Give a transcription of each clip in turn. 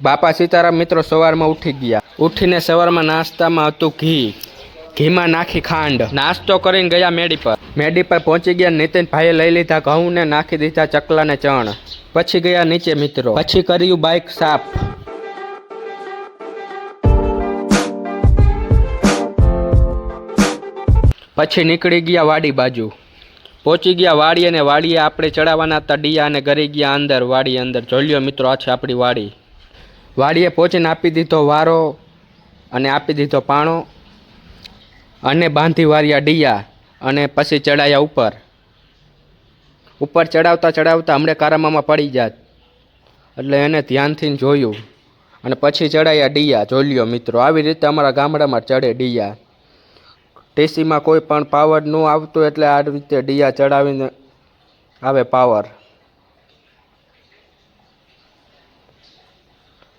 બાપા સીતારામ મિત્રો સવારમાં ઉઠી ગયા. ઉઠીને સવારમાં નાસ્તામાં હતું ઘી. ઘીમાં નાખી ખાંડ. નાસ્તો કરીને ગયા મેડી પર. મેડી પર પહોંચી ગયા. નીતિનભાઈએ લઈ લીધા ઘઉં ને નાખી દીધા ચકલા ને ચણ. પછી ગયા નીચે મિત્રો. પછી કર્યું બાઇક સાફ. પછી નીકળી ગયા વાડી બાજુ. પહોંચી ગયા વાડી અને વાડીએ આપણે ચડાવવાના હતા ડીયા અને ગરી ગયા અંદર વાડી અંદર. જોઈ લ્યો મિત્રો, આ છે આપણી વાડી. વાડીએ પહોંચીને આપી દીધો વારો અને આપી દીધો પાણો અને બાંધી વાર્યા ડીયા અને પછી ચડાયા ઉપર. ઉપર ચડાવતા ચડાવતા હમણે કારામામાં પડી જાત એટલે એને ધ્યાનથી જોયું અને પછી ચડાયા ડીયા. જોઈ લ્યો મિત્રો, આવી રીતે અમારા ગામડામાં ચડે ડીયા. ટીસીમાં કોઈ પણ પાવર ન આવતો એટલે આ રીતે ડીયા ચડાવીને આવે પાવર.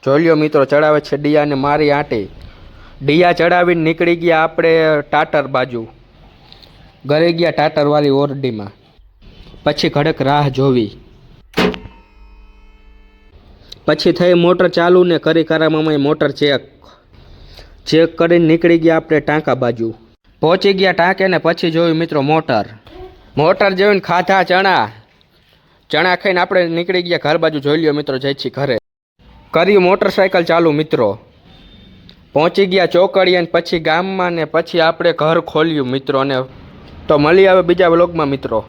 જોઈ લ્યો મિત્રો, ચડાવે છે ડીયાને મારી આંટી. ડીયા ચડાવીને નીકળી ગયા આપણે ટાટર બાજુ. ઘરે ગયા ટાટરવાળી ઓરડીમાં. પછી ઘડક રાહ જોવી. પછી થઈ મોટર ચાલુ ને કરી કરામાં મોટર ચેક કરીને નીકળી ગયા આપણે ટાંકા બાજુ. પહોંચી ગયા ટાંકે ને પછી જોયું મિત્રો મોટર જોઈને ખાધા ચણા ખાઈને આપણે નીકળી ગયા ઘર બાજુ. જોઈ લ્યો મિત્રો, જઈ છીએ ઘરે. કર્યું મોટરસાઇકલ ચાલુ મિત્રો. પહોંચી ગયા ચોકડીએ ને પછી ગામમાં ને પછી આપણે ઘર ખોલ્યું મિત્રો. અને તો મળી આવે બીજા વ્લોગમાં મિત્રો.